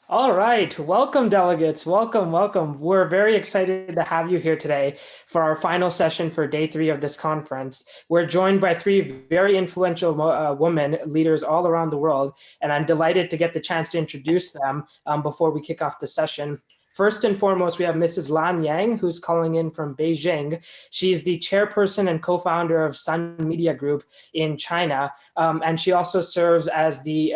All right, welcome delegates. Welcome, welcome. We're very excited to have you here today for our final session for day 3 of this conference. We're joined by 3 very influential women leaders all around the world, and I'm delighted to get the chance to introduce them before we kick off the session. First and foremost, we have Mrs. Lan Yang, who's calling in from Beijing. She's the chairperson and co-founder of Sun Media Group in China, and she also serves as the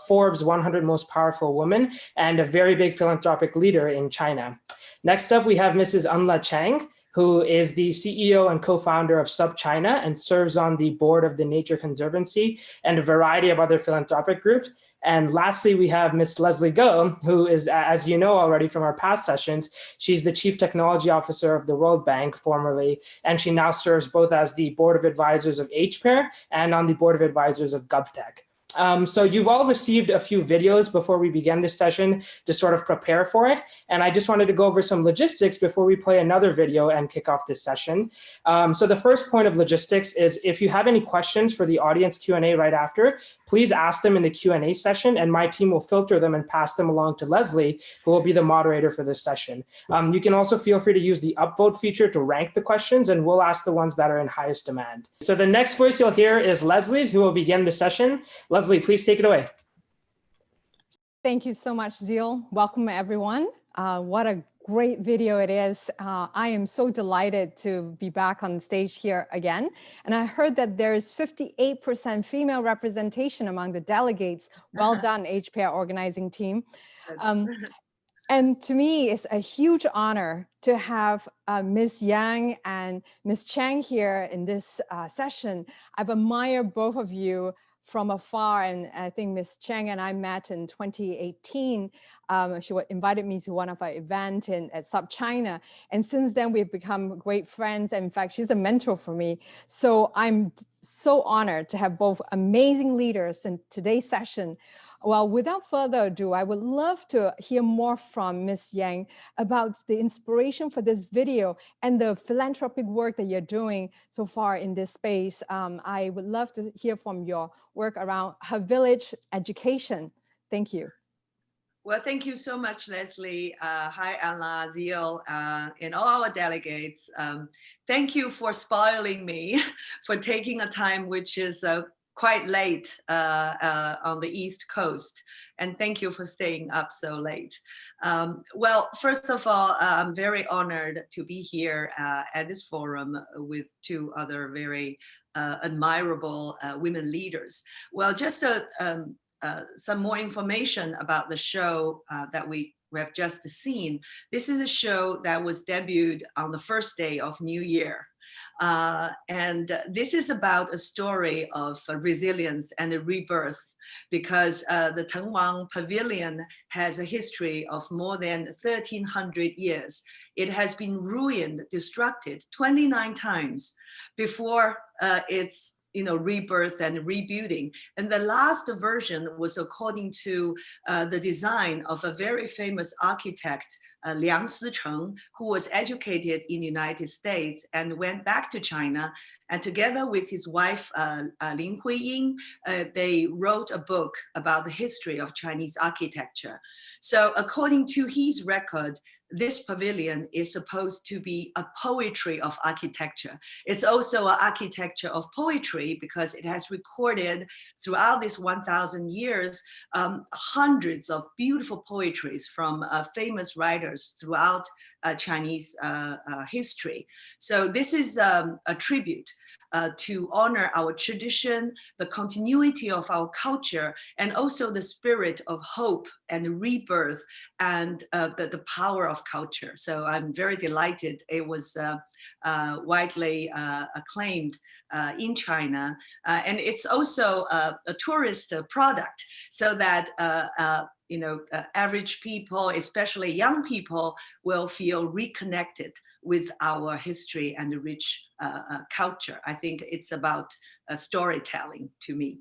Forbes 100 Most Powerful Women and a very big philanthropic leader in China. Next up, we have Mrs. Amla Chang, who is the CEO and co-founder of SubChina and serves on the board of the Nature Conservancy and a variety of other philanthropic groups. And lastly, we have Ms. Leslie Go, who is, as you know already from our past sessions, she's the Chief Technology Officer of the World Bank formerly, and she now serves both as the Board of Advisors of HPAIR and on the Board of Advisors of GovTech. So you've all received a few videos before we began this session to sort of prepare for it. And I just wanted to go over some logistics before we play another video and kick off this session. So the first point of logistics is if you have any questions for the audience Q&A right after, please ask them in the Q&A session and my team will filter them and pass them along to Leslie, who will be the moderator for this session. You can also feel free to use the upvote feature to rank the questions and we'll ask the ones that are in highest demand. So the next voice you'll hear is Leslie's, who will begin the session. Leslie, please take it away. Thank you so much, Zeal. Welcome, everyone. What a great video it is. I am so delighted to be back on stage here again. And I heard that there's 58% female representation among the delegates. Well done, HPAIR organizing team. And to me, it's a huge honor to have Ms. Yang and Ms. Cheng here in this session. I've admired both of you from afar, and I think Ms. Cheng and I met in 2018. She invited me to one of our events at SubChina, and since then we've become great friends. And in fact, she's a mentor for me. So I'm so honored to have both amazing leaders in today's session. Well, without further ado, I would love to hear more from Ms. Yang about the inspiration for this video and the philanthropic work that you're doing so far in this space. I would love to hear from your work around her village education. Thank you. Well, thank you so much, Leslie. Hi, Anla, Zeal, and all our delegates. Thank you for spoiling me for taking a time which is quite late on the East Coast. And thank you for staying up so late. Well, first of all, I'm very honored to be here at this forum with 2 other very admirable women leaders. Well, just some more information about the show that we have just seen. This is a show that was debuted on the first day of New Year. And this is about a story of resilience and a rebirth, because the Tengwang Pavilion has a history of more than 1,300 years. It has been ruined, destructed 29 times before its rebirth and rebuilding. And the last version was according to the design of a very famous architect, Cheng, who was educated in the United States and went back to China. And together with his wife, Lin Huiying, they wrote a book about the history of Chinese architecture. So according to his record, this pavilion is supposed to be a poetry of architecture. It's also an architecture of poetry because it has recorded throughout this 1,000 years, hundreds of beautiful poetries from famous writers throughout Chinese history. So this is a tribute to honor our tradition, the continuity of our culture, and also the spirit of hope and rebirth and the power of culture. So I'm very delighted. It was widely acclaimed in China. And it's also a tourist product, so that average people, especially young people, will feel reconnected with our history and the rich culture. I think it's about storytelling to me.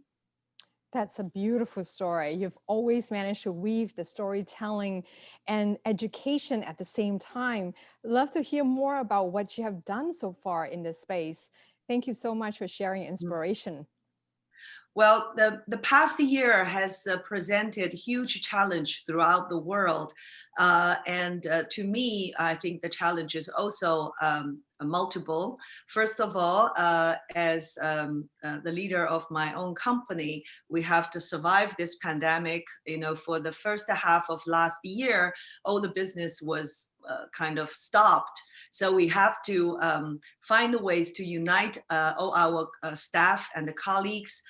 That's a beautiful story. You've always managed to weave the storytelling and education at the same time. Love to hear more about what you have done so far in this space. Thank you so much for sharing inspiration. Well, the past year has presented huge challenge throughout the world. And to me, I think the challenge is also multiple. First of all, as the leader of my own company, we have to survive this pandemic. You know, for the first half of last year, all the business was kind of stopped. So we have to find ways to unite all our staff and the colleagues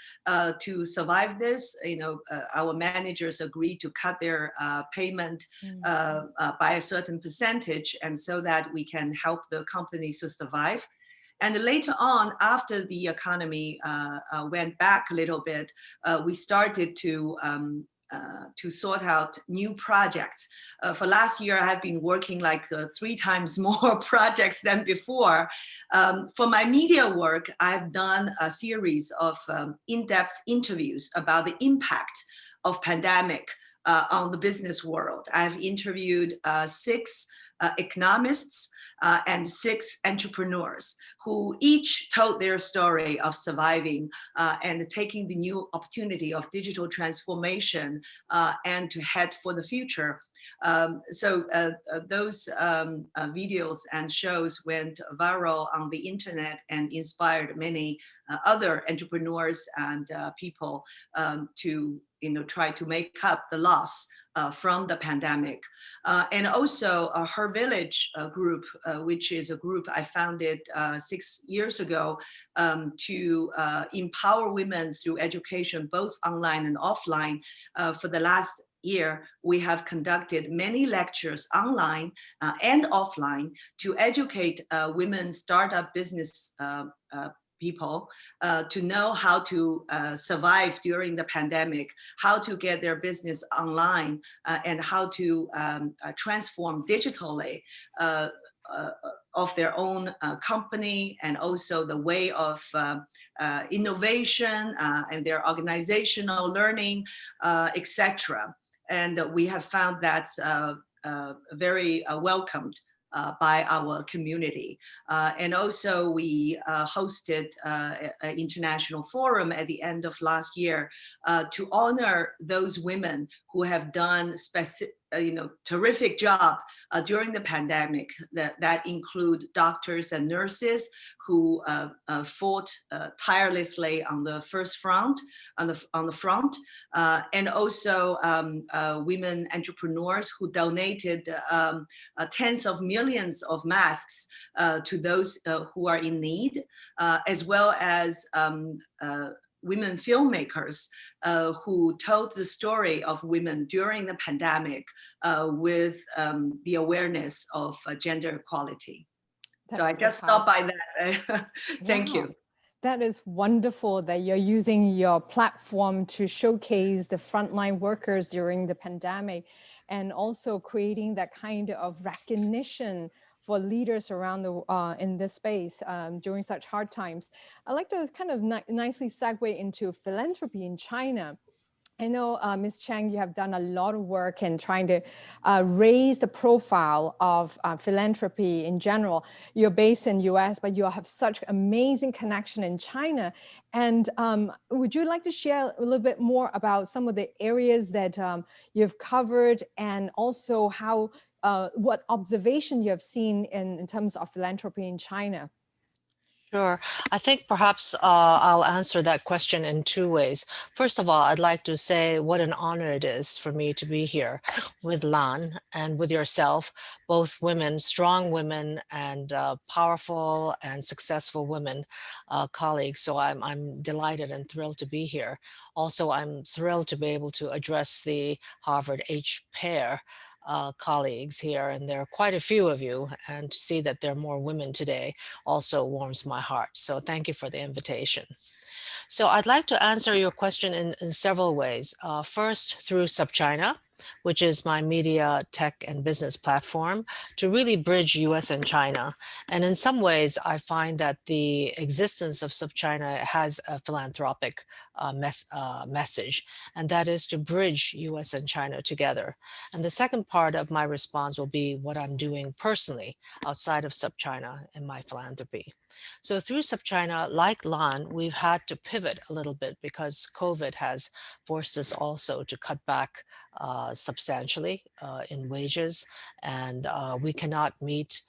to survive this. You know, our managers agreed to cut their payment by a certain percentage, and so that we can help the companies to survive. And later on, after the economy went back a little bit, we started to sort out new projects. For last year, I have been working like 3 times more projects than before. For my media work, I've done a series of in-depth interviews about the impact of pandemic on the business world. I've interviewed 6 economists and 6 entrepreneurs who each told their story of surviving and taking the new opportunity of digital transformation and to head for the future. So those videos and shows went viral on the internet and inspired many other entrepreneurs and people to try to make up the loss from the pandemic. And also Her Village group, which is a group I founded 6 years ago to empower women through education, both online and offline. For the last year, we have conducted many lectures online and offline to educate women startup business people to know how to survive during the pandemic, how to get their business online, and how to transform digitally of their own company, and also the way of innovation and their organizational learning, etc. And we have found that's very welcomed by our community. And also we hosted an international forum at the end of last year to honor those women who have done terrific job during the pandemic. That include doctors and nurses who fought tirelessly on the first front, on the front, and also women entrepreneurs who donated tens of millions of masks to those who are in need, as well as women filmmakers who told the story of women during the pandemic with the awareness of gender equality. So I just stopped by that. Thank you. That is wonderful that you're using your platform to showcase the frontline workers during the pandemic, and also creating that kind of recognition for leaders around the in this space during such hard times. I'd like to kind of nicely segue into philanthropy in China. I know, Ms. Cheng, you have done a lot of work in trying to raise the profile of philanthropy in general. You're based in US, but you have such amazing connection in China. And would you like to share a little bit more about some of the areas that you've covered, and also how what observation you have seen in terms of philanthropy in China? Sure. I think perhaps I'll answer that question in 2 ways. First of all, I'd like to say what an honor it is for me to be here with Lan and with yourself, both women, strong women, and powerful and successful women colleagues. So I'm delighted and thrilled to be here. Also, I'm thrilled to be able to address the Harvard HPAIR colleagues here, and there are quite a few of you, and to see that there are more women today also warms my heart. So thank you for the invitation. So I'd like to answer your question in several ways. First, through SupChina. which is my media, tech, and business platform to really bridge US and China. And in some ways, I find that the existence of SubChina has a philanthropic message, and that is to bridge US and China together. And the second part of my response will be what I'm doing personally outside of SubChina in my philanthropy. So through SubChina, like Lan, we've had to pivot a little bit because COVID has forced us also to cut back substantially in wages, and we cannot meet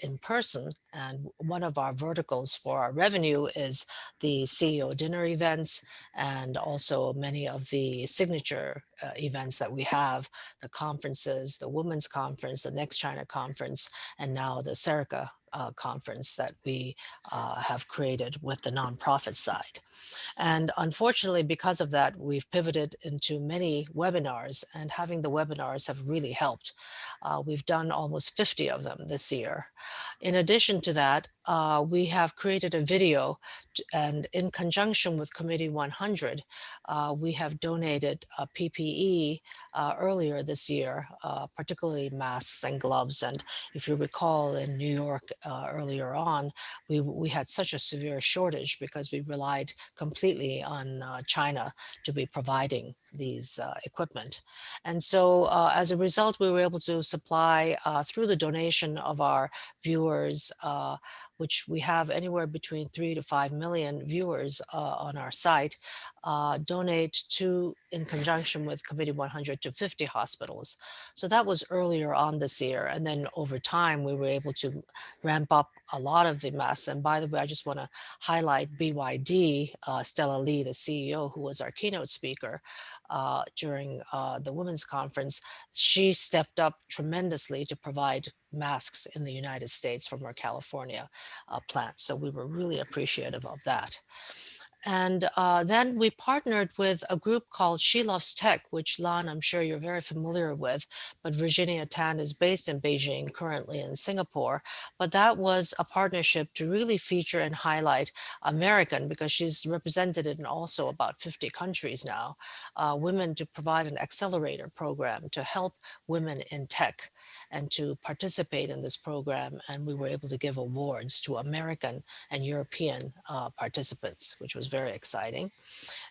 in person. And one of our verticals for our revenue is the CEO dinner events and also many of the signature events that we have, the conferences, the Women's Conference, the Next China Conference, and now the CERCA conference that we have created with the nonprofit side. And unfortunately, because of that, we've pivoted into many webinars, and having the webinars have really helped. We've done almost 50 of them this year. In addition to that, we have created a video, and in conjunction with Committee 100, we have donated PPE earlier this year, particularly masks and gloves. And if you recall, in New York earlier on, we had such a severe shortage because we relied completely on China to be providing these equipment. And so as a result, we were able to supply through the donation of our viewers, which we have anywhere between 3 to 5 million viewers on our site, donate to, in conjunction with Committee 100, to 50 hospitals. So that was earlier on this year. And then over time, we were able to ramp up a lot of the masks. And by the way, I just want to highlight BYD, Stella Lee, the CEO, who was our keynote speaker during the Women's Conference. She stepped up tremendously to provide masks in the United States from our California plant. So we were really appreciative of that. And then we partnered with a group called She Loves Tech, which, Lan, I'm sure you're very familiar with, but Virginia Tan is based in Beijing, currently in Singapore. But that was a partnership to really feature and highlight American, because she's represented in also about 50 countries now, women, to provide an accelerator program to help women in tech and to participate in this program. And we were able to give awards to American and European participants, which was very exciting.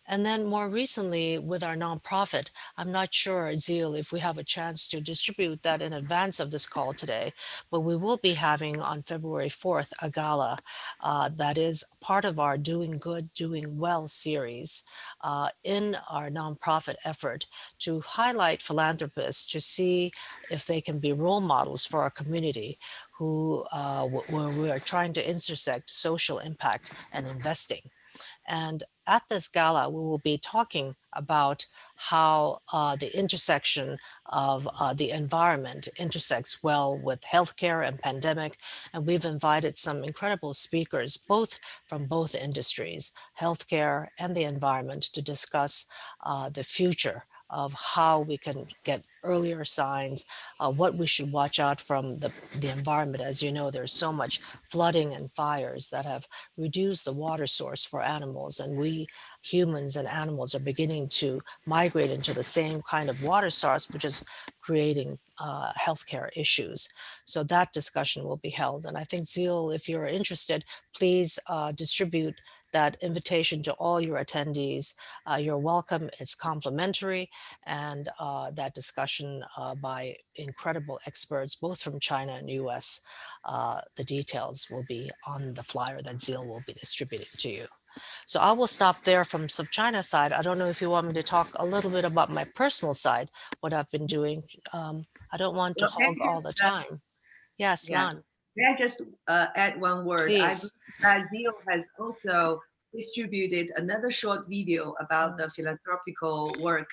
And then more recently with our nonprofit, I'm not sure, Zeal, if we have a chance to distribute that in advance of this call today, but we will be having on February 4th a gala that is part of our Doing Good, Doing Well series in our nonprofit effort to highlight philanthropists, to see if they can be role models for our community who where we are trying to intersect social impact and investing. And at this gala, we will be talking about how the intersection of the environment intersects well with healthcare and pandemic. And we've invited some incredible speakers, both from both industries, healthcare and the environment, to discuss the future of how we can get earlier signs, what we should watch out from the environment. As you know, there's so much flooding and fires that have reduced the water source for animals, and we humans and animals are beginning to migrate into the same kind of water source, which is creating healthcare issues. So that discussion will be held. And I think, Zeal, if you're interested, please distribute that invitation to all your attendees. You're welcome. It's complimentary. And that discussion by incredible experts, both from China and US, the details will be on the flyer that Zeal will be distributing to you. So I will stop there from SubChina side. I don't know if you want me to talk a little bit about my personal side, what I've been doing. I don't want to hog all the time. Yes, Yeah. Lan. May I just add one word? I Please. Zio has also distributed another short video about the philanthropical work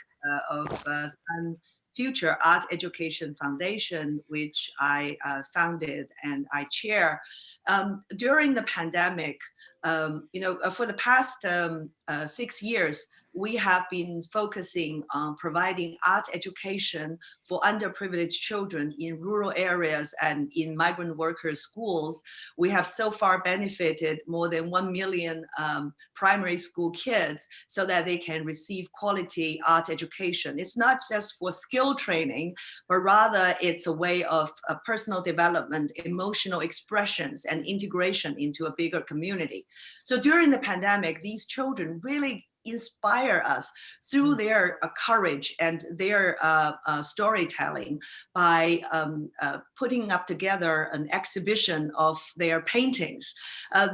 of Sun Future Art Education Foundation, which I founded and I chair. During the pandemic, for the past 6 years, we have been focusing on providing art education for underprivileged children in rural areas and in migrant worker schools. We have so far benefited more than 1 million primary school kids so that they can receive quality art education. It's not just for skill training, but rather it's a way of personal development, emotional expressions, and integration into a bigger community. So during the pandemic, these children really inspire us through their courage and their storytelling by putting up together an exhibition of their paintings.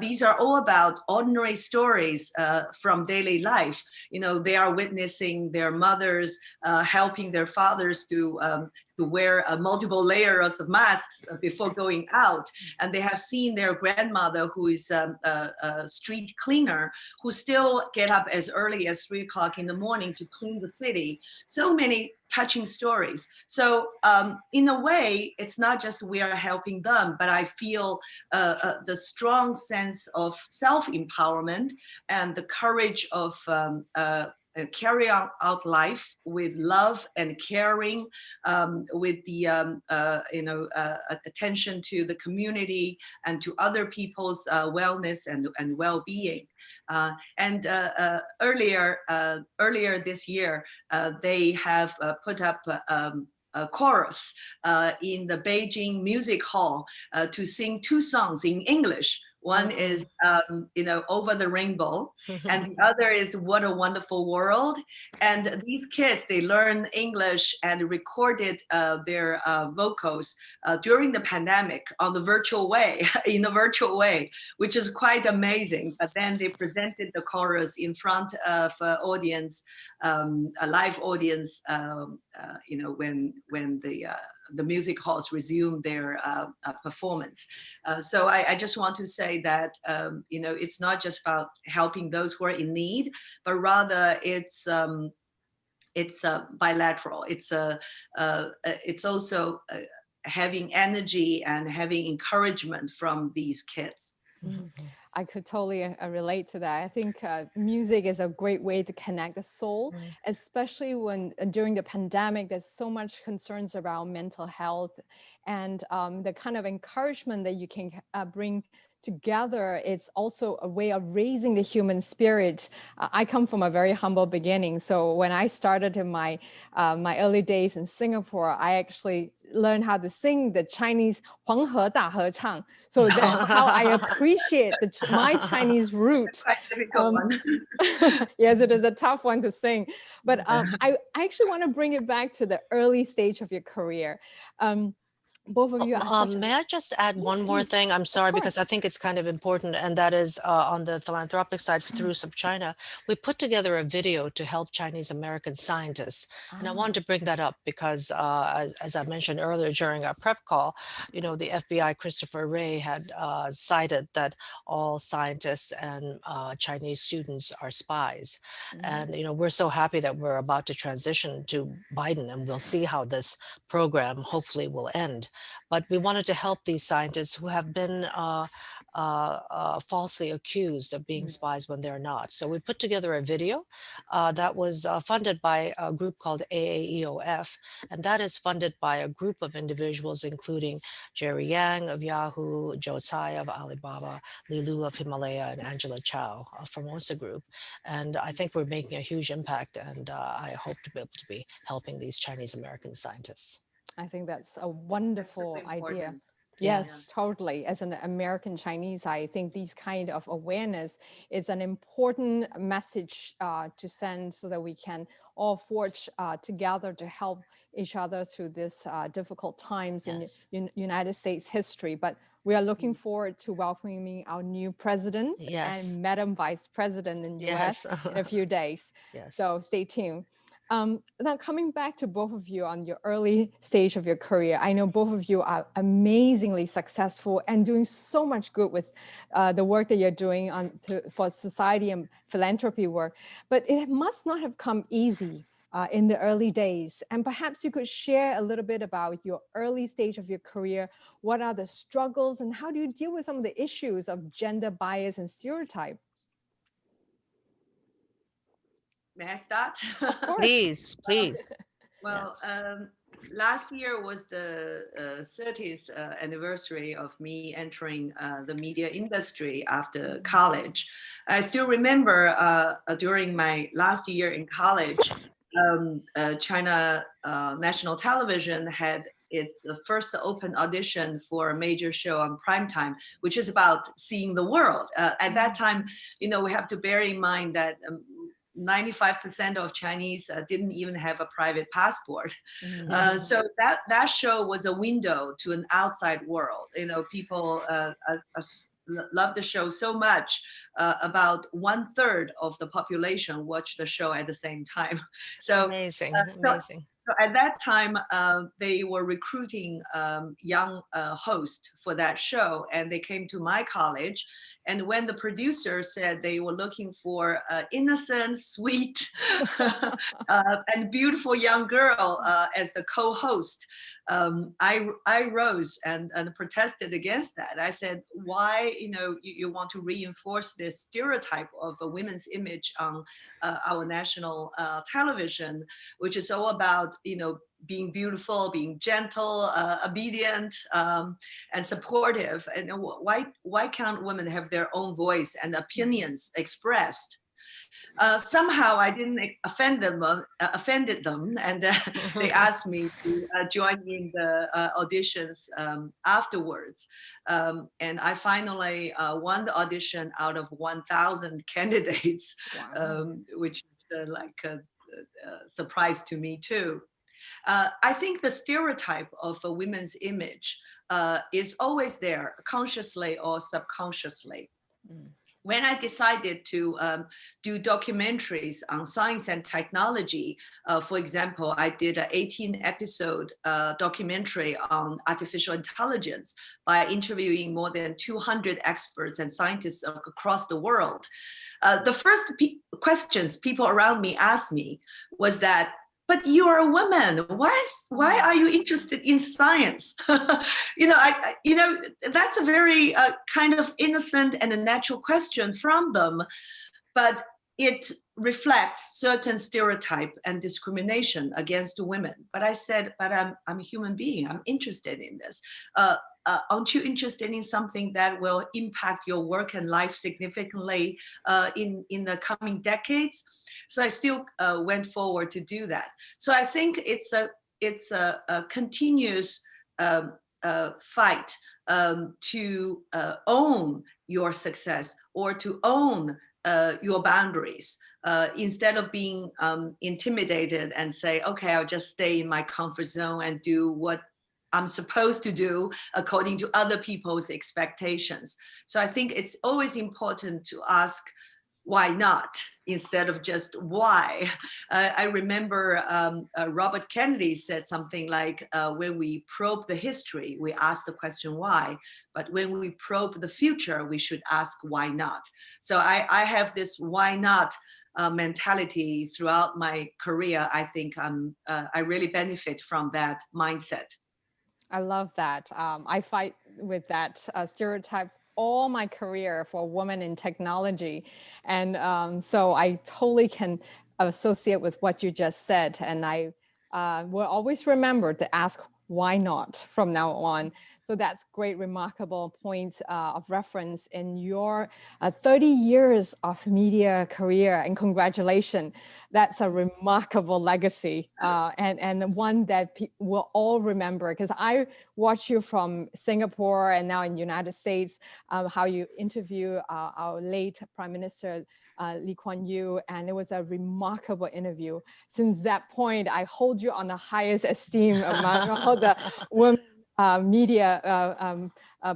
These are all about ordinary stories from daily life. You know, they are witnessing their mothers helping their fathers to wear multiple layers of masks before going out. And they have seen their grandmother, who is a street cleaner, who still get up as early as 3 o'clock in the morning to clean the city. So many touching stories. So in a way, it's not just we are helping them, but I feel the strong sense of self-empowerment and the courage of carry out life with love and caring, with the attention to the community and to other people's wellness and well-being. Earlier this year, they have put up a chorus in the Beijing Music Hall to sing 2 songs in English. One is, Over the Rainbow, and the other is What a Wonderful World. And these kids, they learn English and recorded their vocals during the pandemic on the virtual way, in a virtual way, which is quite amazing. But then they presented the chorus in front of audience, a live audience, when the music halls resumed their performance. So I just want to say that, it's not just about helping those who are in need, but rather it's bilateral. It's also having energy and having encouragement from these kids. Mm-hmm. I could totally relate to that. I think music is a great way to connect the soul, especially when during the pandemic, there's so much concerns around mental health, and the kind of encouragement that you can bring together. It's also a way of raising the human spirit. I come from a very humble beginning. So when I started in my early days in Singapore, I actually learned how to sing the Chinese 黄河大合唱. So that's how I appreciate my Chinese root. Quite difficult one. Yes, it is a tough one to sing. But I actually want to bring it back to the early stage of your career. Both of you are may I just add one more thing? I'm sorry, because I think it's kind of important, and that is on the philanthropic side through SubChina, we put together a video to help Chinese American scientists. And I wanted to bring that up because as I mentioned earlier during our prep call, the FBI Christopher Wray had cited that all scientists and Chinese students are spies. And we're so happy that we're about to transition to Biden, and we'll see how this program hopefully will end. But we wanted to help these scientists who have been falsely accused of being spies when they're not. So we put together a video that was funded by a group called AAEOF, and that is funded by a group of individuals, including Jerry Yang of Yahoo, Joe Tsai of Alibaba, Li Lu of Himalaya, and Angela Chow of Formosa Group. And I think we're making a huge impact, and I hope to be able to be helping these Chinese American scientists. I think that's a wonderful idea. Yes, Yeah. totally. As an American Chinese, I think these kind of awareness is an important message to send so that we can all forge together to help each other through this difficult times in United States history. But we are looking forward to welcoming our new president and Madam Vice President in the US in a few days. So stay tuned. Now coming back to both of you on your early stage of your career, I know both of you are amazingly successful and doing so much good with the work that you're doing for society and philanthropy work, but it must not have come easy in the early days. And perhaps you could share a little bit about your early stage of your career. What are the struggles and how do you deal with some of the issues of gender bias and stereotype? May I start? Of course. Please, please. Well, Yes. last year was the 30th anniversary of me entering the media industry after college. I still remember during my last year in college, China National Television had its first open audition for a major show on primetime, which is about seeing the world. At that time, we have to bear in mind that 95% of Chinese didn't even have a private passport. So that show was a window to an outside world. People loved the show so much. About 1/3 of the population watched the show at the same time. So Amazing, so amazing. at that time, they were recruiting young hosts for that show, and they came to my college. And when the producer said they were looking for innocent, sweet, and beautiful young girl as the co-host, I rose and protested against that. I said, why, you want to reinforce this stereotype of a women's image on our national television, which is all about, being beautiful, being gentle, obedient, and supportive. And why can't women have their own voice and opinions expressed? Somehow I didn't offended them, and they asked me to join in the auditions afterwards. And I finally won the audition out of 1,000 candidates, which is like a surprise to me too. I think the stereotype of a women's image is always there, consciously or subconsciously. When I decided to do documentaries on science and technology, for example, I did an 18-episode documentary on artificial intelligence by interviewing more than 200 experts and scientists across the world. The first questions people around me asked me was that, but you are a woman. Why are you interested in science? That's a very kind of innocent and a natural question from them, but it reflects certain stereotype and discrimination against women. But I said, but I'm a human being. I'm interested in this. Aren't you interested in something that will impact your work and life significantly in the coming decades? So I still went forward to do that. So I think it's a continuous fight to own your success or to own your boundaries. Instead of being intimidated and say, okay, I'll just stay in my comfort zone and do what I'm supposed to do according to other people's expectations. So I think it's always important to ask, why not, instead of just why. I remember Robert Kennedy said something like, when we probe the history, we ask the question why, but when we probe the future, we should ask why not. So I have this why not mentality throughout my career. I think I really benefit from that mindset. I love that. I fight with that stereotype all my career for women in technology. And so I totally can associate with what you just said. And I will always remember to ask why not from now on. So that's great, remarkable points of reference in your 30 years of media career, and congratulations. That's a remarkable legacy and one that will all remember, because I watched you from Singapore and now in the United States, how you interview our late Prime Minister Lee Kuan Yew, and it was a remarkable interview. Since that point, I hold you on the highest esteem among all the women media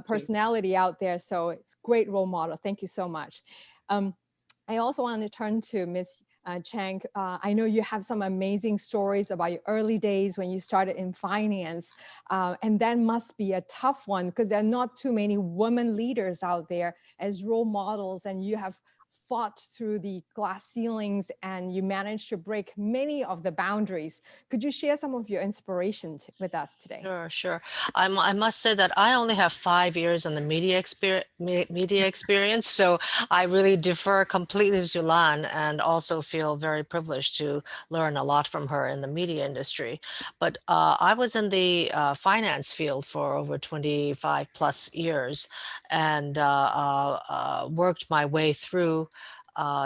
personality out there. So it's a great role model. Thank you so much. I also want to turn to Ms. Cheng. I know you have some amazing stories about your early days when you started in finance. And that must be a tough one, because there are not too many women leaders out there as role models, and you have fought through the glass ceilings and you managed to break many of the boundaries. Could you share some of your inspiration with us today? Sure, sure. I must say that I only have 5 years in the media experience, so I really defer completely to Lan, and also feel very privileged to learn a lot from her in the media industry. But I was in the finance field for over 25 plus years, and worked my way through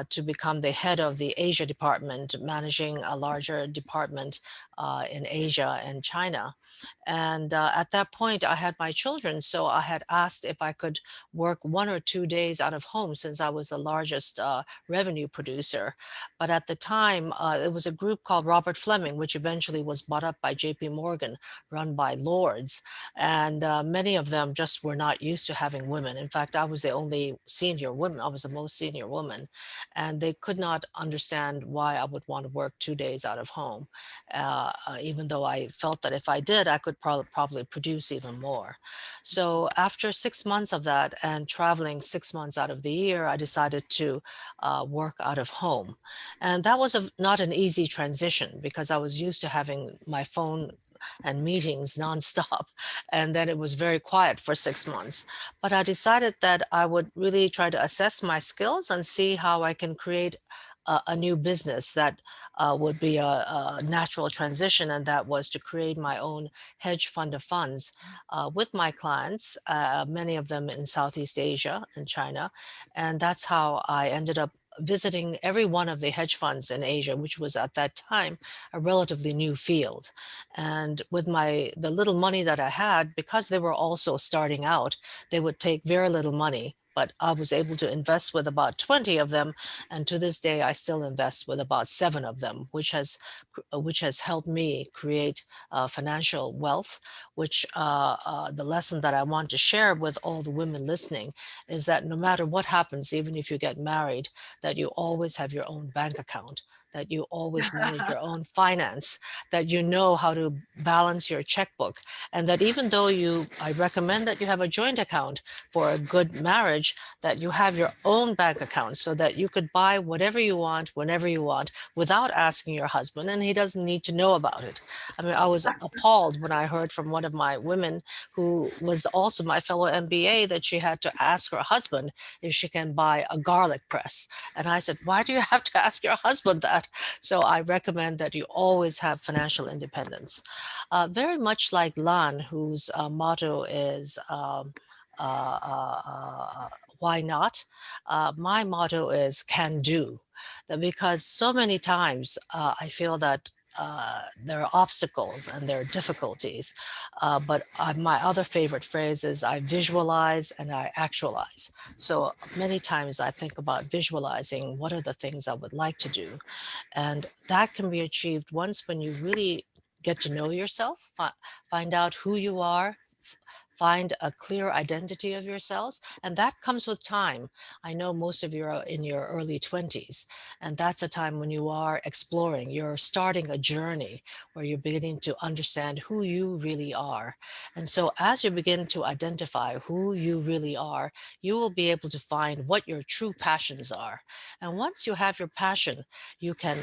to become the head of the Asia department, managing a larger department in Asia and China. And at that point, I had my children. So I had asked if I could work 1 or 2 days out of home, since I was the largest revenue producer. But at the time, it was a group called Robert Fleming, which eventually was bought up by JP Morgan, run by lords. And many of them just were not used to having women. In fact, I was the only senior woman. I was the most senior woman. And they could not understand why I would want to work 2 days out of home, even though I felt that if I did, I could probably produce even more. So after 6 months of that and traveling 6 months out of the year, I decided to work out of home. And that was not an easy transition, because I was used to having my phone and meetings nonstop. And then it was very quiet for 6 months. But I decided that I would really try to assess my skills and see how I can create a new business that would be a natural transition, and that was to create my own hedge fund of funds with my clients, many of them in Southeast Asia and China. And that's how I ended up visiting every one of the hedge funds in Asia, which was at that time a relatively new field. And with the little money that I had, because they were also starting out, they would take very little money. But I was able to invest with about 20 of them, and to this day, I still invest with about 7 of them, which has helped me create financial wealth. Which the lesson that I want to share with all the women listening is that no matter what happens, even if you get married, that you always have your own bank account, that you always manage your own finance, that you know how to balance your checkbook, and that even though I recommend that you have a joint account for a good marriage, that you have your own bank account so that you could buy whatever you want, whenever you want, without asking your husband, and he doesn't need to know about it. I mean, I was appalled when I heard from one of my women, who was also my fellow MBA, that she had to ask her husband if she can buy a garlic press. And I said, why do you have to ask your husband that? So I recommend that you always have financial independence. Very much like Lan, whose motto is why not? My motto is can do. Because so many times I feel that there are obstacles and there are difficulties. But my other favorite phrase is I visualize and I actualize. So many times I think about visualizing what are the things I would like to do. And that can be achieved once when you really get to know yourself, find out who you are, find a clear identity of yourselves. And that comes with time. I know most of you are in your early 20s, and that's a time when you are exploring, you're starting a journey where you're beginning to understand who you really are. And so as you begin to identify who you really are, you will be able to find what your true passions are. And once you have your passion, you can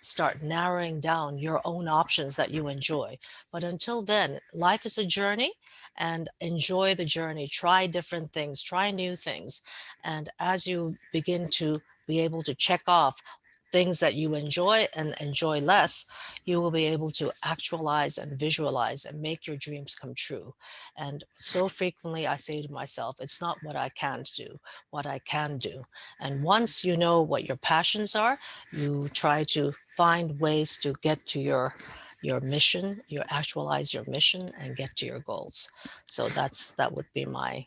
start narrowing down your own options that you enjoy. But until then, life is a journey, and enjoy the journey. Try different things, try new things. And as you begin to be able to check off things that you enjoy and enjoy less, you will be able to actualize and visualize and make your dreams come true. And so frequently I say to myself, it's not what I can't do, what I can do. And once you know what your passions are, you try to find ways to get to your mission, you actualize your mission and get to your goals. So that would be my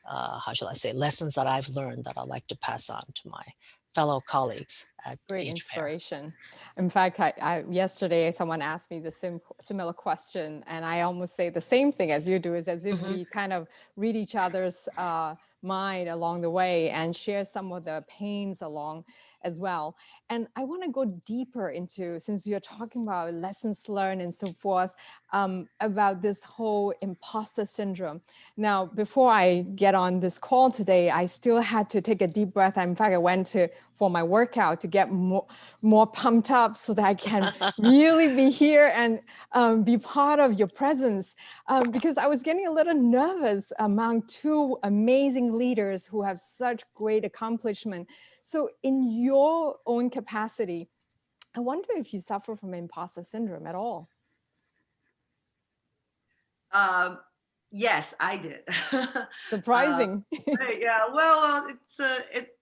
how shall I say, lessons that I've learned that I'd like to pass on to my fellow colleagues at Great HPAIR. inspiration. In fact, yesterday someone asked me the similar question, and I almost say the same thing as you do, is as if we kind of read each other's mind along the way and share some of the pains along. as well. And I want to go deeper into, since you're talking about lessons learned and so forth, about this whole imposter syndrome. Now, before I get on this call today, I still had to take a deep breath. In fact, I went for my workout to get more pumped up so that I can really be here and be part of your presence, because I was getting a little nervous among two amazing leaders who have such great accomplishment. So in your own capacity, I wonder if you suffer from imposter syndrome at all. Yes, I did. Surprising. Yeah, well,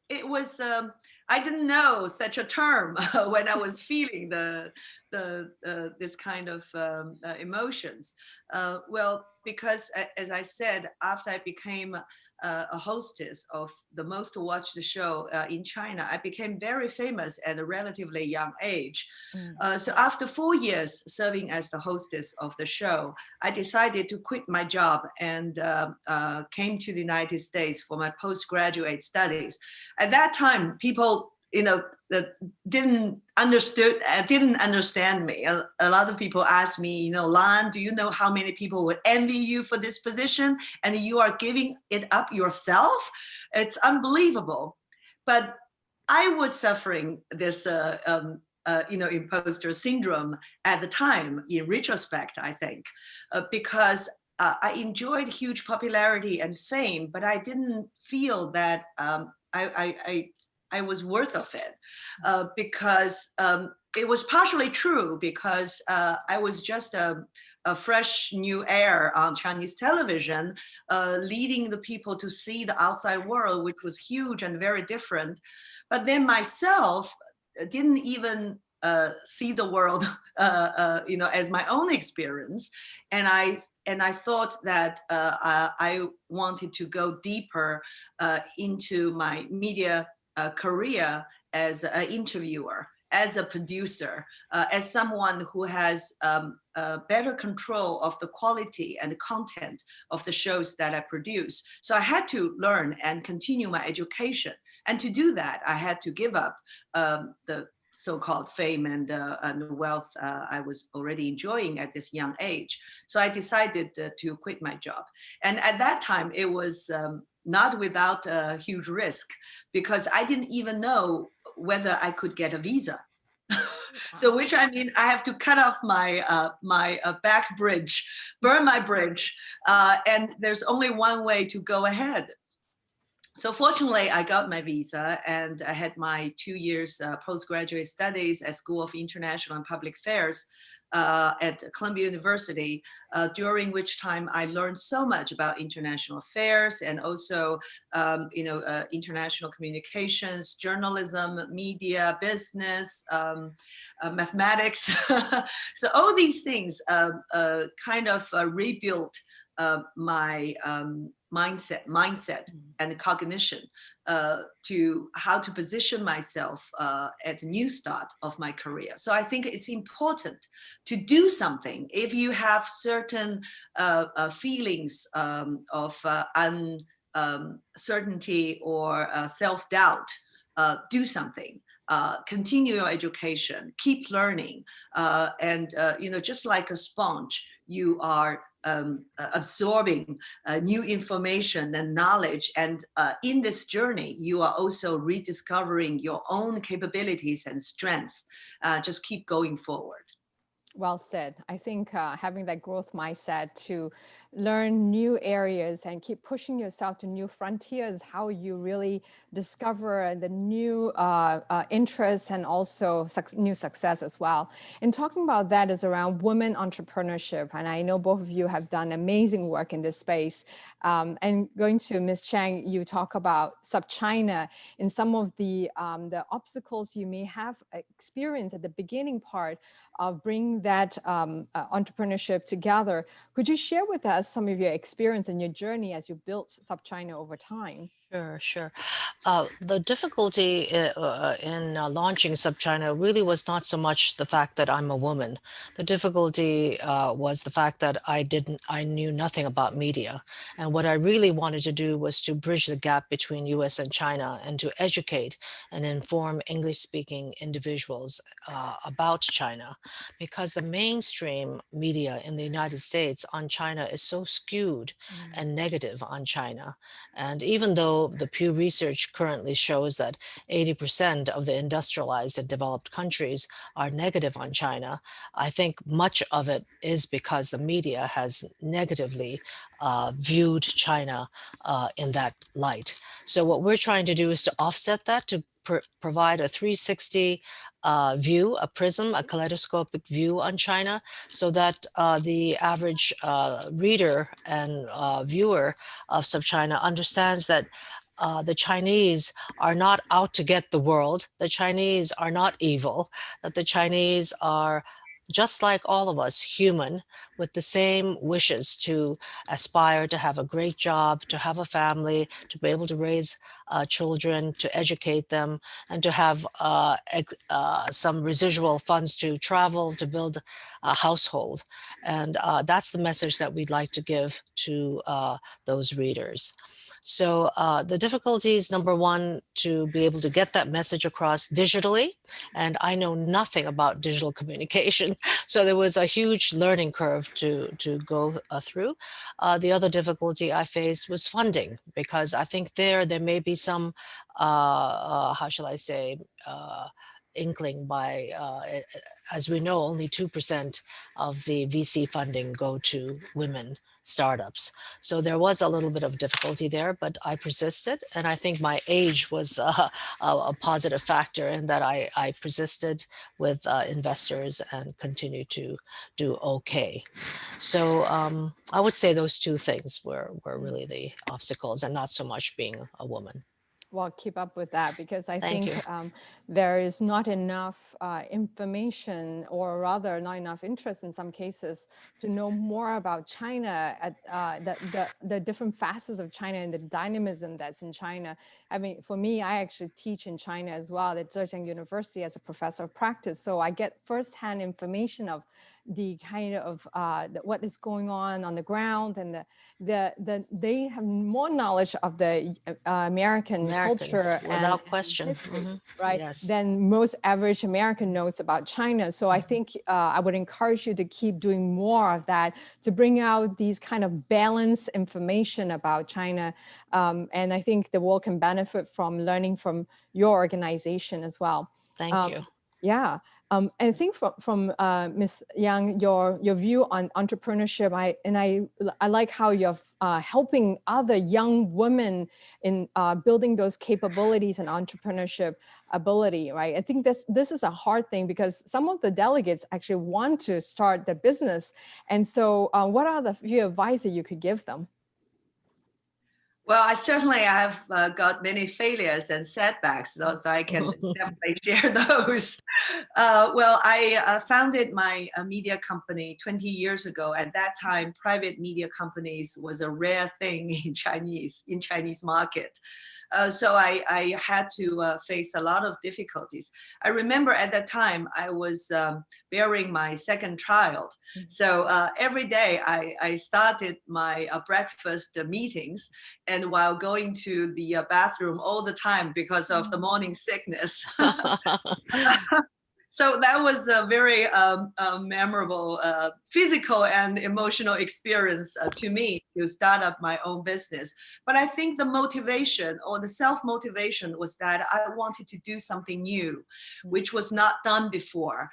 it was, I didn't know such a term when I was feeling this kind of emotions. Well, because as I said, after I became a hostess of the most watched show in China, I became very famous at a relatively young age. So after 4 years serving as the hostess of the show, I decided to quit my job and came to the United States for my postgraduate studies. At that time, people, didn't understand me. A lot of people asked me, Lan, do you know how many people would envy you for this position, and you are giving it up yourself? It's unbelievable. But I was suffering this imposter syndrome at the time, in retrospect, I think, because I enjoyed huge popularity and fame, but I didn't feel that I was worth of it, because it was partially true, because I was just a fresh new air on Chinese television, leading the people to see the outside world, which was huge and very different. But then myself didn't even see the world, as my own experience, and I thought that I wanted to go deeper into my media career as an interviewer, as a producer, as someone who has better control of the quality and the content of the shows that I produce. So I had to learn and continue my education. And to do that, I had to give up the so-called fame and wealth I was already enjoying at this young age. So I decided to quit my job. And at that time, it was not without a huge risk, because I didn't even know whether I could get a visa. So, which I mean, I have to cut off my my back bridge, burn my bridge, and there's only one way to go ahead. So fortunately, I got my visa, and I had my 2 years postgraduate studies at School of International and Public Affairs at Columbia University, during which time I learned so much about international affairs and also, international communications, journalism, media, business, mathematics. So all these things kind of rebuilt my mindset and cognition to how to position myself at a new start of my career. So I think it's important to do something. If you have certain feelings of uncertainty or self-doubt, do something. Continue your education, keep learning, and just like a sponge, you are absorbing new information and knowledge. And in this journey, you are also rediscovering your own capabilities and strengths. Just keep going forward. Well said. I think having that growth mindset to learn new areas and keep pushing yourself to new frontiers, how you really discover the new interests and also new success as well. And talking about that is around women entrepreneurship. And I know both of you have done amazing work in this space. And going to Ms. Cheng, you talk about sub-China in some of the obstacles you may have experienced at the beginning part of bringing that entrepreneurship together. Could you share with us us some of your experience and your journey as you built SupChina over time. Sure, sure. The difficulty in launching SupChina really was not so much the fact that I'm a woman. The difficulty was the fact that I knew nothing about media. And what I really wanted to do was to bridge the gap between US and China and to educate and inform English-speaking individuals about China, because the mainstream media in the United States on China is so skewed and negative on China. And even though the Pew Research currently shows that 80% of the industrialized and developed countries are negative on China, I think much of it is because the media has negatively viewed China in that light. So what we're trying to do is to offset that, to provide a 360 view, a prism, a kaleidoscopic view on China, so that the average reader and viewer of SupChina understands that the Chinese are not out to get the world. The Chinese are not evil, that the Chinese are just like all of us, human, with the same wishes to aspire to have a great job, to have a family, to be able to raise children, to educate them, and to have some residual funds to travel, to build a household. And that's the message that we'd like to give to those readers. So the difficulty is, number one, to be able to get that message across digitally. And I know nothing about digital communication. So there was a huge learning curve to go through. The other difficulty I faced was funding, because I think there may be some, how shall I say, inkling by, as we know, only 2% of the VC funding go to women startups. So there was a little bit of difficulty there, but I persisted. And I think my age was a positive factor in that I persisted with investors and continued to do okay. So I would say those two things were really the obstacles, and not so much being a woman. Well, keep up with that, because I Thank think there is not enough information, or rather not enough interest in some cases, to know more about China, at the different facets of China and the dynamism that's in China. I mean, for me, I actually teach in China as well at Cheng University as a professor of practice. So I get firsthand information of the kind of what is going on the ground, and they have more knowledge of the American culture without and question, history, right, yes, than most average American knows about China. So I think I would encourage you to keep doing more of that, to bring out these kind of balanced information about China. And I think the world can benefit from learning from your organization as well. Thank you. Yeah. I think from Ms. Yang, your view on entrepreneurship, I like how you're helping other young women in building those capabilities and entrepreneurship ability, right? I think this is a hard thing, because some of the delegates actually want to start their business. And so what are the few advice that you could give them? Well, I certainly have got many failures and setbacks, so I can definitely share those. Well, I founded my media company 20 years ago. At that time, private media companies was a rare thing in Chinese market. So I had to face a lot of difficulties. I remember at that time I was bearing my second child. So every day I started my breakfast meetings, and while going to the bathroom all the time because of the morning sickness. So that was a very memorable physical and emotional experience to me to start up my own business. But I think the motivation, or the self-motivation, was that I wanted to do something new, which was not done before.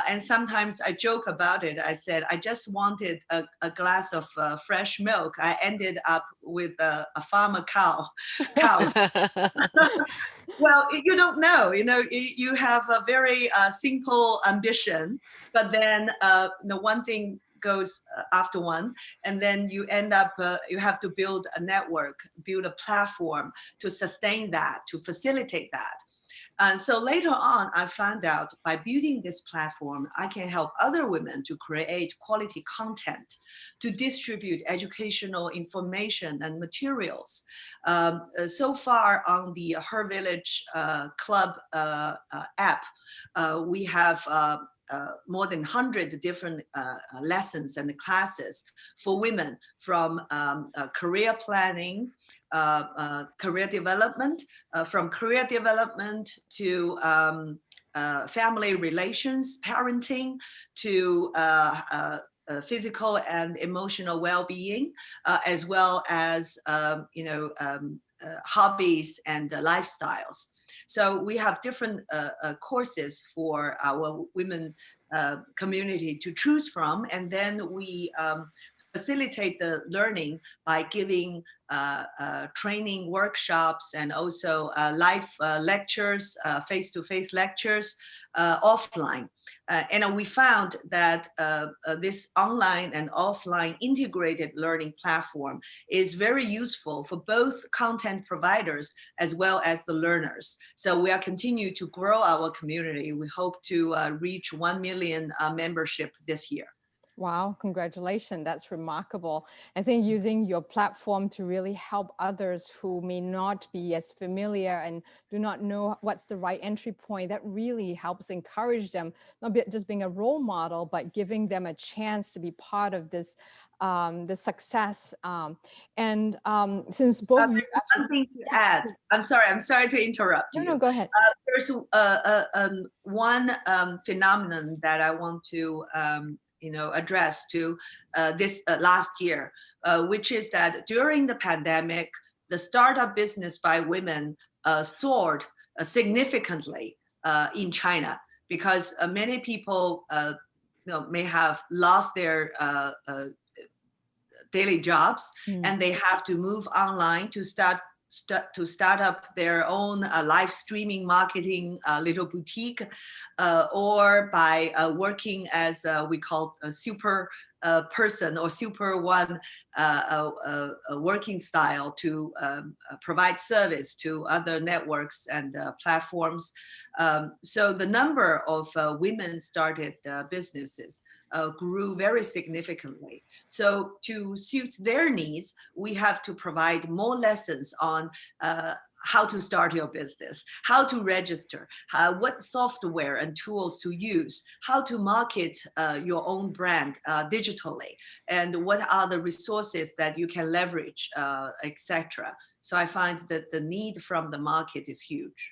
And sometimes I joke about it. I said, I just wanted a glass of fresh milk. I ended up with a farmer cows. Well, you don't know, you have a very simple ambition, but then one thing goes after one, and then you end up, you have to build a network, build a platform to sustain that, to facilitate that. So later on, I found out by building this platform, I can help other women to create quality content, to distribute educational information and materials. So far on the Her Village Club app, we have more than 100 different lessons and classes for women from career planning, career development, from career development to family relations, parenting, to physical and emotional well-being, as well as hobbies and lifestyles. So we have different courses for our women community to choose from, and then we facilitate the learning by giving training workshops and also live lectures, face-to-face lectures offline. And we found that this online and offline integrated learning platform is very useful for both content providers as well as the learners. So we are continue to grow our community. We hope to reach 1 million membership this year. Wow, congratulations. That's remarkable. I think using your platform to really help others who may not be as familiar and do not know what's the right entry point, that really helps encourage them, not just being a role model, but giving them a chance to be part of this, the success. Since both of you actually— one thing to add. I'm sorry to interrupt you. No, go ahead. There's one phenomenon that I want to address to this last year, which is that during the pandemic, the startup business by women soared significantly in China, because many people may have lost their daily jobs, and they have to move online to start up their own live streaming marketing little boutique, or by working as we call a super person or super one working style to provide service to other networks and platforms. So the number of women started businesses grew very significantly. So to suit their needs, we have to provide more lessons on how to start your business, how to register, what software and tools to use, how to market your own brand digitally, and what are the resources that you can leverage, etc. So I find that the need from the market is huge.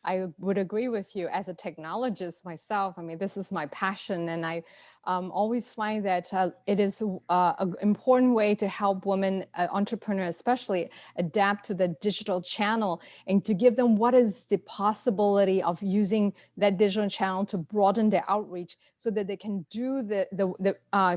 I would agree with you. As a technologist myself, I mean, this is my passion, and I always find that it is an important way to help women entrepreneurs, especially, adapt to the digital channel, and to give them what is the possibility of using that digital channel to broaden their outreach, so that they can do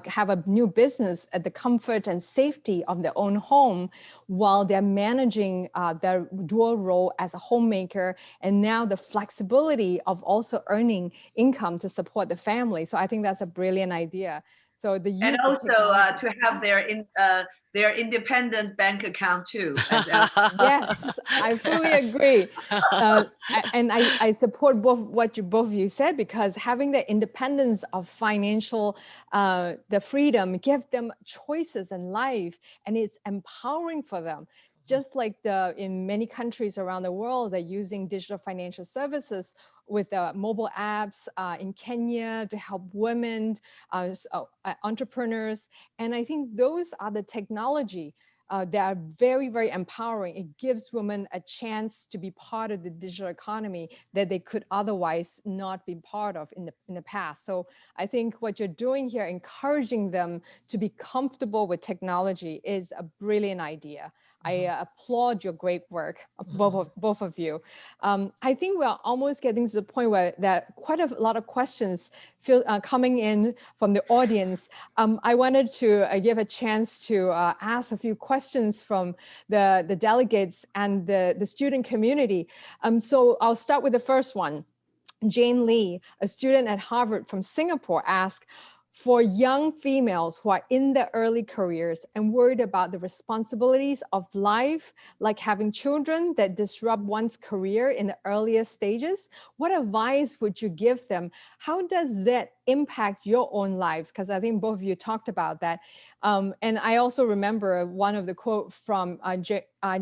have a new business at the comfort and safety of their own home, while they're managing their dual role as a homemaker, and now the flexibility of also earning income to support the family. So I think that's a brilliant idea. So the use and of also technology— to have their independent bank account too. Yes, I fully agree. And I support both of you said, because having the independence of financial, the freedom, give them choices in life, and it's empowering for them. Just like in many countries around the world, they're using digital financial services with mobile apps in Kenya to help women, entrepreneurs. And I think those are the technology that are very, very empowering. It gives women a chance to be part of the digital economy that they could otherwise not be part of in the past. So I think what you're doing here, encouraging them to be comfortable with technology, is a brilliant idea. I applaud your great work, both of you. I think we're almost getting to the point where quite a lot of questions coming in from the audience. I wanted to give a chance to ask a few questions from the delegates and the student community. So I'll start with the first one. Jane Lee, a student at Harvard from Singapore, asked, For young females who are in their early careers and worried about the responsibilities of life, like having children that disrupt one's career in the earliest stages, what advice would you give them? How does that impact your own lives? Because I think both of you talked about that. And I also remember one of the quote from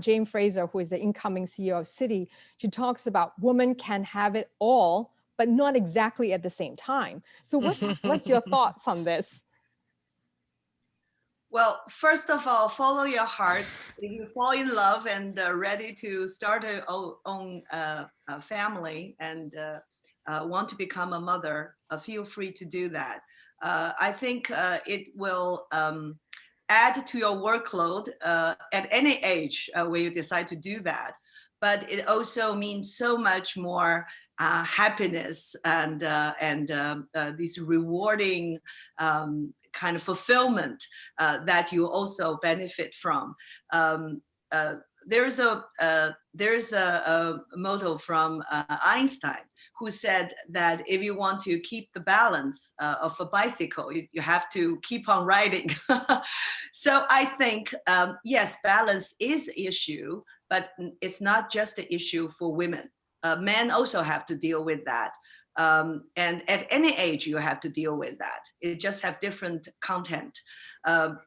Jane Fraser, who is the incoming CEO of Citi. She talks about women can have it all, but not exactly at the same time. So what's your thoughts on this? Well, first of all, follow your heart. If you fall in love and ready to start a own family and want to become a mother, feel free to do that. I think it will add to your workload at any age where you decide to do that. But it also means so much more happiness and this rewarding kind of fulfillment that you also benefit from. There's a motto from Einstein, who said that if you want to keep the balance of a bicycle, you have to keep on riding. So I think, yes, balance is an issue, but it's not just an issue for women. Men also have to deal with that. And at any age, you have to deal with that. It just have different content.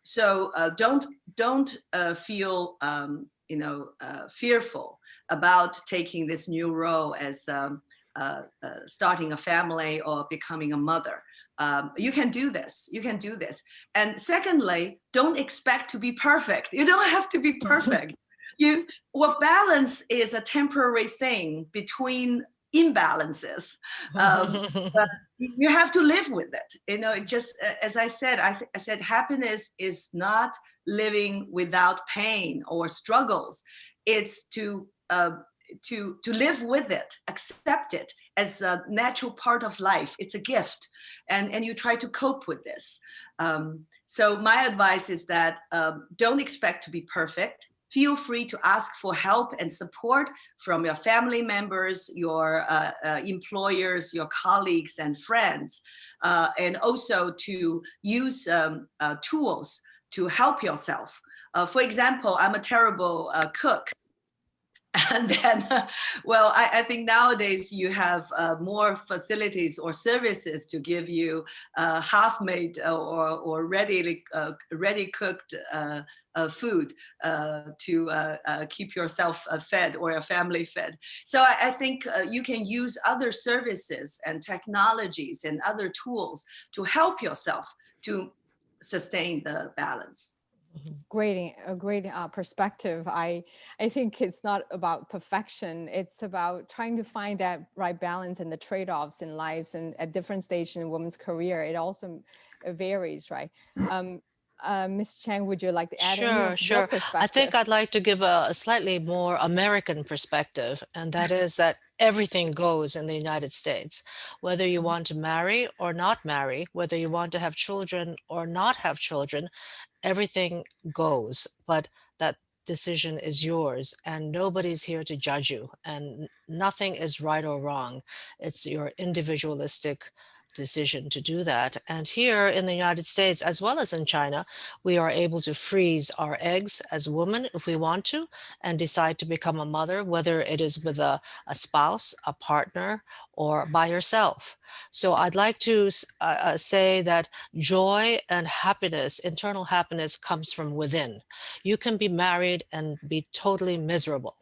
So don't feel fearful about taking this new role as starting a family or becoming a mother. You can do this. You can do this. And secondly, don't expect to be perfect. You don't have to be perfect. Balance is a temporary thing between imbalances. But you have to live with it. It just, as I said, I said happiness is not living without pain or struggles. It's to live with it, accept it as a natural part of life. It's a gift, and you try to cope with this. So my advice is that don't expect to be perfect. Feel free to ask for help and support from your family members, your employers, your colleagues and friends, and also to use tools to help yourself. For example, I'm a terrible cook. And then, I think nowadays you have more facilities or services to give you half-made or ready cooked food to keep yourself fed or your family fed. So I think you can use other services and technologies and other tools to help yourself to sustain the balance. A great perspective. I think it's not about perfection. It's about trying to find that right balance and the trade-offs in lives, and at different stages in a woman's career, it also varies, right? Ms. Cheng, would you like to add any of your perspective? I think I'd like to give a slightly more American perspective, and that is that everything goes in the United States. Whether you want to marry or not marry, whether you want to have children or not have children, everything goes, but that decision is yours, and nobody's here to judge you, and nothing is right or wrong. It's your individualistic decision to do that. And here in the United States, as well as in China, we are able to freeze our eggs as women if we want to, and decide to become a mother, whether it is with a spouse, a partner, or by yourself. So I'd like to say that joy and happiness, internal happiness, comes from within. You can be married and be totally miserable.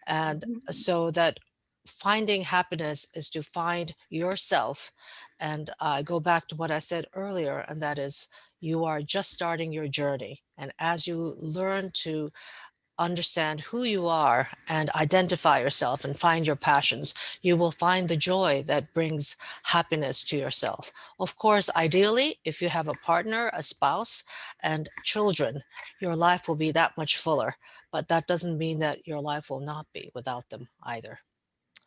And so that finding happiness is to find yourself. And I go back to what I said earlier, and that is you are just starting your journey. And as you learn to understand who you are and identify yourself and find your passions, you will find the joy that brings happiness to yourself. Of course, ideally, if you have a partner, a spouse, and children, your life will be that much fuller. But that doesn't mean that your life will not be without them either.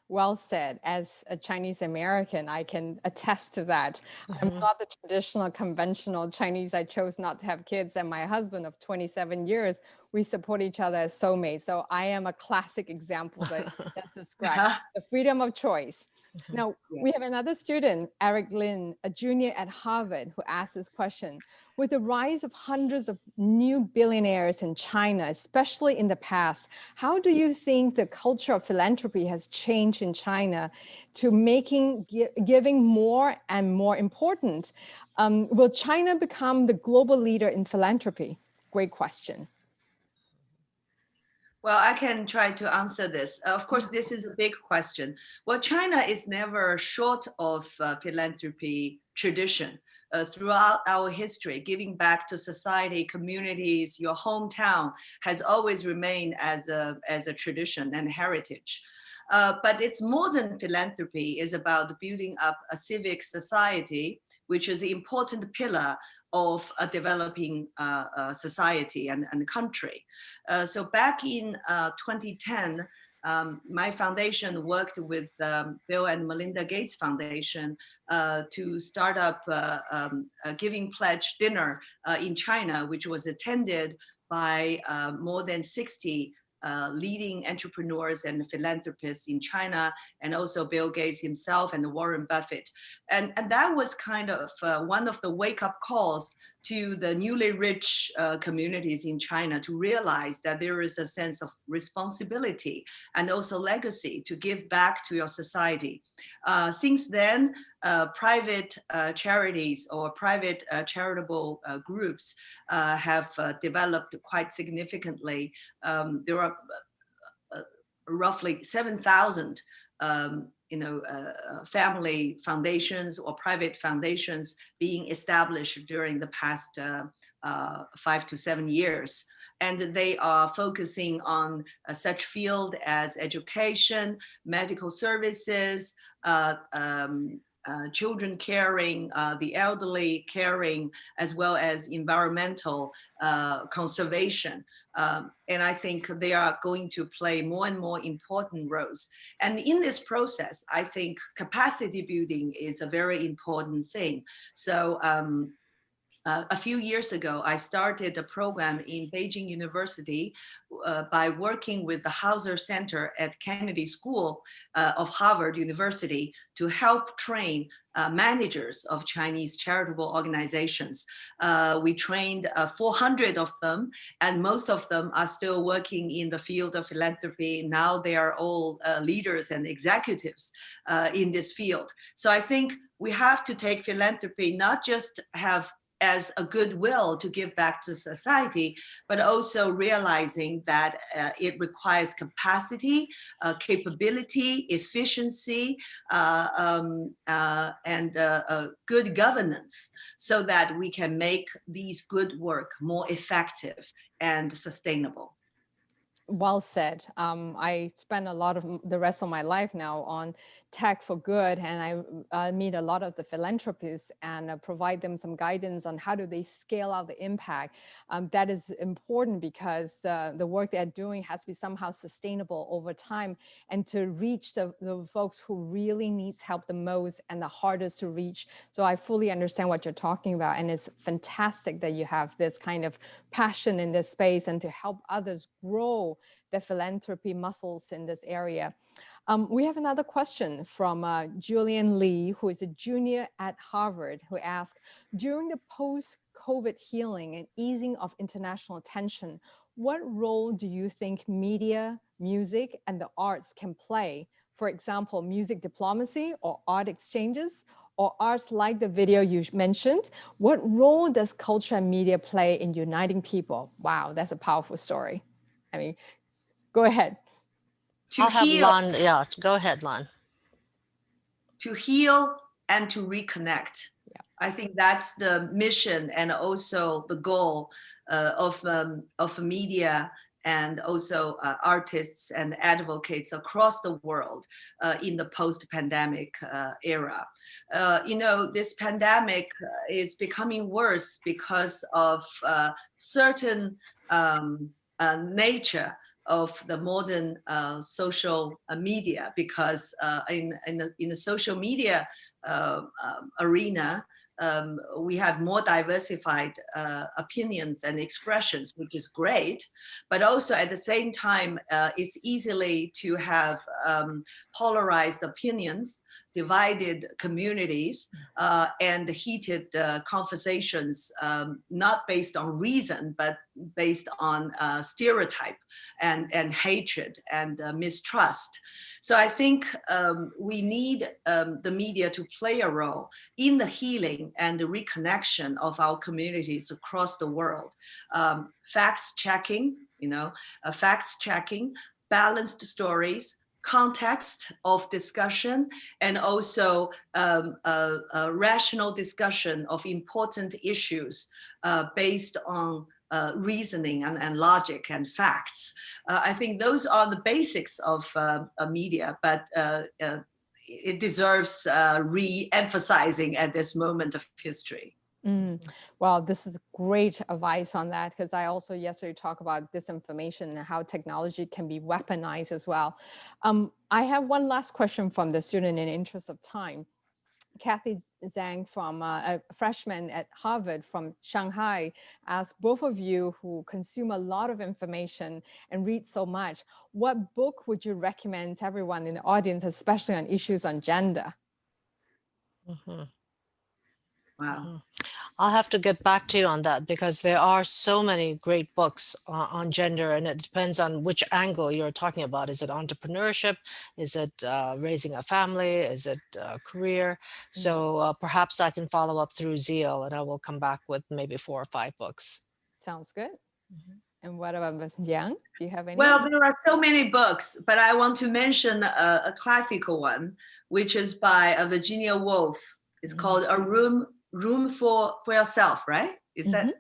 Well said. As a Chinese American, I can attest to that. I'm not the traditional, conventional Chinese. I chose not to have kids, and my husband of 27 years, we support each other as soulmates. So I am a classic example that that's described the freedom of choice. Now, we have another student, Eric Lin, a junior at Harvard, who asked this question. With the rise of hundreds of new billionaires in China, especially in the past, how do you think the culture of philanthropy has changed in China to making giving more and more important? Will China become the global leader in philanthropy? Great question. Well, I can try to answer this. Of course, this is a big question. Well, China is never short of philanthropy tradition. Throughout our history, giving back to society, communities, your hometown has always remained as a tradition and heritage. But its modern philanthropy is about building up a civic society, which is an important pillar of a developing society and country. So back in 2010, my foundation worked with Bill and Melinda Gates Foundation to start up a Giving Pledge dinner in China, which was attended by more than 60 leading entrepreneurs and philanthropists in China, and also Bill Gates himself and Warren Buffett. And that was kind of one of the wake-up calls to the newly rich communities in China to realize that there is a sense of responsibility and also legacy to give back to your society. Since then, private charities or private charitable groups have developed quite significantly. There are roughly 7,000 family foundations or private foundations being established during the past 5 to 7 years. And they are focusing on such field as education, medical services, children caring, the elderly caring, as well as environmental conservation. And I think they are going to play more and more important roles. And in this process, I think capacity building is a very important thing. So a few years ago, I started a program in Beijing University by working with the Hauser Center at Kennedy School of Harvard University to help train managers of Chinese charitable organizations. We trained 400 of them, and most of them are still working in the field of philanthropy. Now they are all leaders and executives in this field. So I think we have to take philanthropy, not just have as a goodwill to give back to society, but also realizing that it requires capacity, capability, efficiency, and good governance, so that we can make these good work more effective and sustainable. Well said. I spend a lot of the rest of my life now on tech for good, and I meet a lot of the philanthropists and provide them some guidance on how do they scale out the impact. That is important because the work they're doing has to be somehow sustainable over time, and to reach the folks who really needs help the most and the hardest to reach. So I fully understand what you're talking about, and it's fantastic that you have this kind of passion in this space and to help others grow the philanthropy muscles in this area. We have another question from Julian Lee, who is a junior at Harvard, who asked, during the post-COVID healing and easing of international tension, what role do you think media, music, and the arts can play? For example, music diplomacy or art exchanges, or arts like the video you mentioned? What role does culture and media play in uniting people? Wow, that's a powerful story. I mean, go ahead. I'll have Lan, yeah, go ahead, Lan. To heal and to reconnect. Yeah. I think that's the mission and also the goal of media and also artists and advocates across the world in the post-pandemic era. This pandemic is becoming worse because of certain nature of the modern social media, because in the social media arena, we have more diversified opinions and expressions, which is great. But also at the same time, it's easily to have polarized opinions, divided communities, and heated conversations, not based on reason, but based on stereotype and hatred and mistrust. So I think we need the media to play a role in the healing and the reconnection of our communities across the world. Facts checking, facts checking, balanced stories, context of discussion, and also a rational discussion of important issues based on reasoning and logic and facts. I think those are the basics of media, but it deserves re-emphasizing at this moment of history. Well, this is great advice on that, because I also yesterday talked about disinformation and how technology can be weaponized as well. I have one last question from the student in the interest of time. Kathy Zhang, from a freshman at Harvard from Shanghai, asked both of you, who consume a lot of information and read so much, what book would you recommend to everyone in the audience, especially on issues on gender? Wow. I'll have to get back to you on that, because there are so many great books on gender, and it depends on which angle you're talking about. Is it entrepreneurship? Is it raising a family? Is it career? So perhaps I can follow up through Zeal, and I will come back with maybe 4 or 5 books. Sounds good. And what about Ms. Yang? Do you have any? Well, there are so many books, but I want to mention a classical one, which is by Virginia Woolf. It's called A Room for Yourself, right? Is that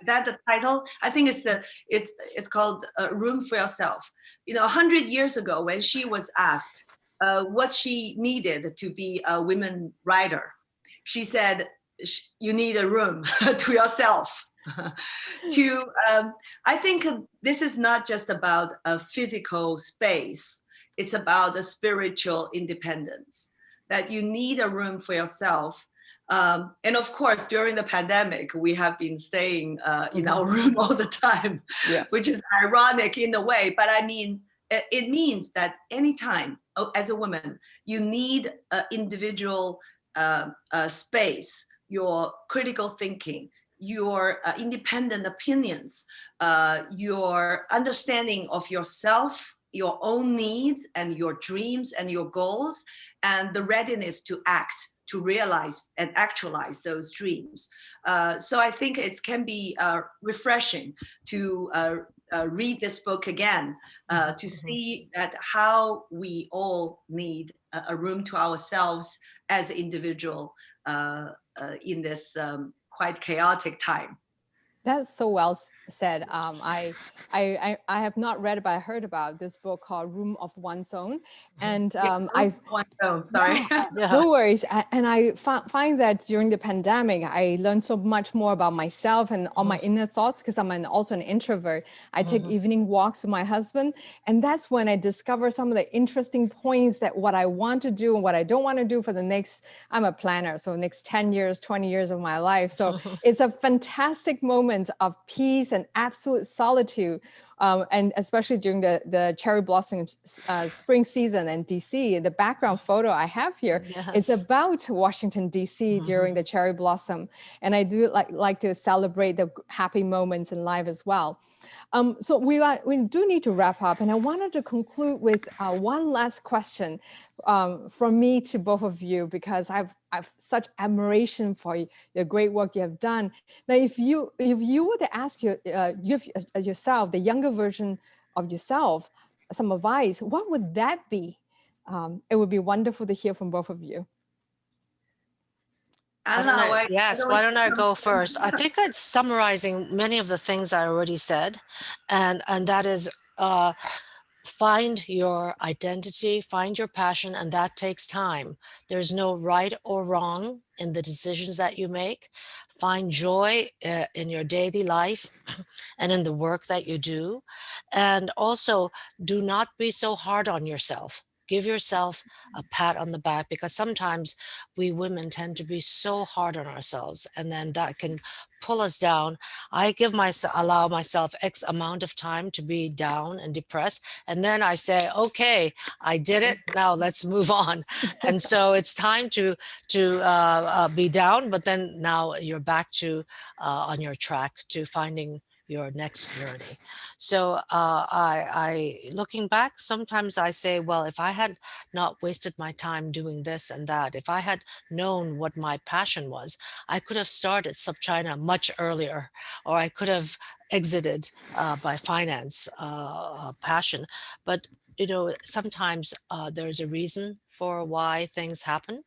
that the title? I think it's called A Room for Yourself. 100 years ago, when she was asked what she needed to be a women writer, she said, "You need a room to yourself." I think this is not just about a physical space. It's about a spiritual independence, that you need a room for yourself. And of course, during the pandemic, we have been staying in our room all the time, which is ironic in a way. But I mean, it means that anytime as a woman, you need an individual space, your critical thinking, your independent opinions, your understanding of yourself, your own needs and your dreams and your goals, and the readiness to act, to realize and actualize those dreams. So I think it can be refreshing to read this book again, to see that how we all need a room to ourselves as an individual in this quite chaotic time. That's so well said. I have not read, but I heard about this book called Room of One's Own, and sorry. No worries. And I find that during the pandemic, I learned so much more about myself and all my inner thoughts, because I'm also an introvert. I take evening walks with my husband, and that's when I discover some of the interesting points that what I want to do and what I don't want to do for the next. I'm a planner, so next 10 years, 20 years of my life. So it's a fantastic moment of peace and absolute solitude, and especially during the cherry blossom spring season in DC. The background photo I have here is about Washington DC during the cherry blossom, and I do like to celebrate the happy moments in life as well. So we do need to wrap up, and I wanted to conclude with one last question from me to both of you, because I've such admiration for the great work you have done. Now, if you were to ask yourself, the younger version of yourself, some advice, what would that be? It would be wonderful to hear from both of you. Why don't I go first? I think it's summarizing many of the things I already said, and that is find your identity, find your passion, and that takes time. There's no right or wrong in the decisions that you make. Find joy in your daily life and in the work that you do, and also do not be so hard on yourself. give yourself a pat on the back, because sometimes we women tend to be so hard on ourselves, and then that can pull us down. I allow myself X amount of time to be down and depressed, and then I say, okay, I did it. Now let's move on. And so it's time to be down, but then now you're back to on your track to finding your next journey. So I looking back, sometimes I say, well, if I had not wasted my time doing this and that, if I had known what my passion was, I could have started SupChina much earlier, or I could have exited by finance passion. But sometimes there's a reason for why things happen.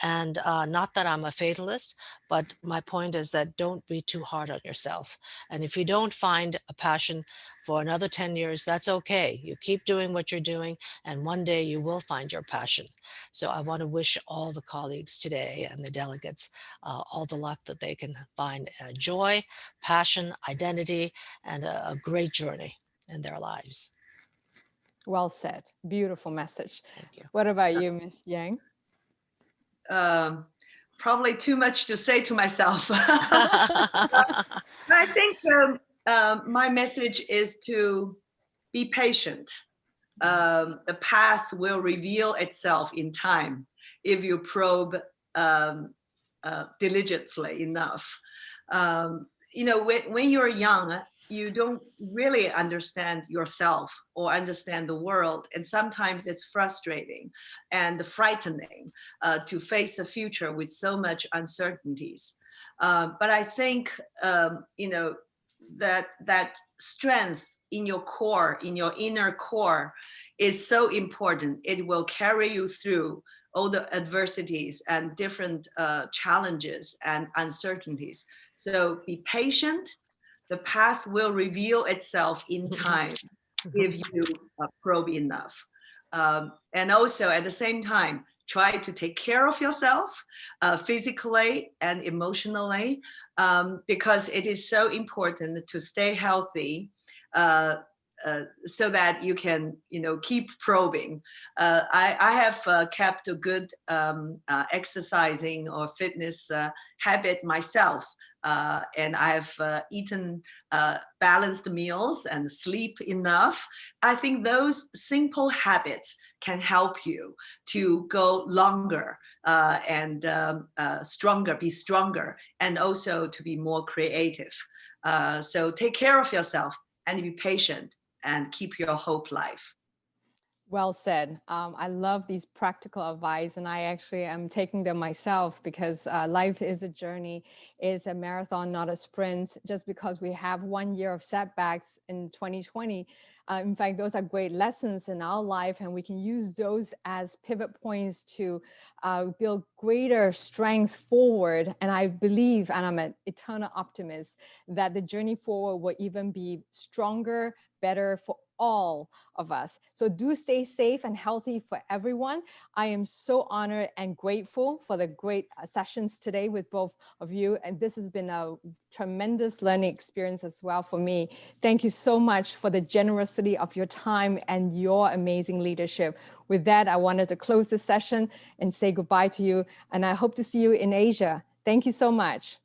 And not that I'm a fatalist, but my point is that don't be too hard on yourself. And if you don't find a passion for another 10 years, that's okay. You keep doing what you're doing, and one day you will find your passion. So I want to wish all the colleagues today and the delegates all the luck that they can find joy, passion, identity, and a great journey in their lives. Well said. Beautiful message. Thank you. What about you, Ms. Yang? Probably too much to say to myself. I think my message is to be patient. The path will reveal itself in time if you probe diligently enough. When you're young, you don't really understand yourself or understand the world. And sometimes it's frustrating and frightening to face the future with so much uncertainties. But I think, that strength in your core, in your inner core, is so important. It will carry you through all the adversities and different challenges and uncertainties. So be patient. The path will reveal itself in time if you probe enough. And also at the same time, try to take care of yourself physically and emotionally, because it is so important to stay healthy so that you can, keep probing. I have kept a good exercising or fitness habit myself. And I've eaten balanced meals and sleep enough. I think those simple habits can help you to go longer and be stronger, and also to be more creative. So take care of yourself and be patient and keep your hope alive. Well said. I love these practical advice, and I actually am taking them myself, because life is a journey, is a marathon, not a sprint. Just because we have 1 year of setbacks in 2020, in fact, those are great lessons in our life, and we can use those as pivot points to build greater strength forward. And I believe, and I'm an eternal optimist, that the journey forward will even be stronger, better for all of us. So do stay safe and healthy for everyone. I am so honored and grateful for the great sessions today with both of you. And this has been a tremendous learning experience as well for me. Thank you so much for the generosity of your time and your amazing leadership. With that, I wanted to close this session and say goodbye to you. And I hope to see you in Asia. Thank you so much.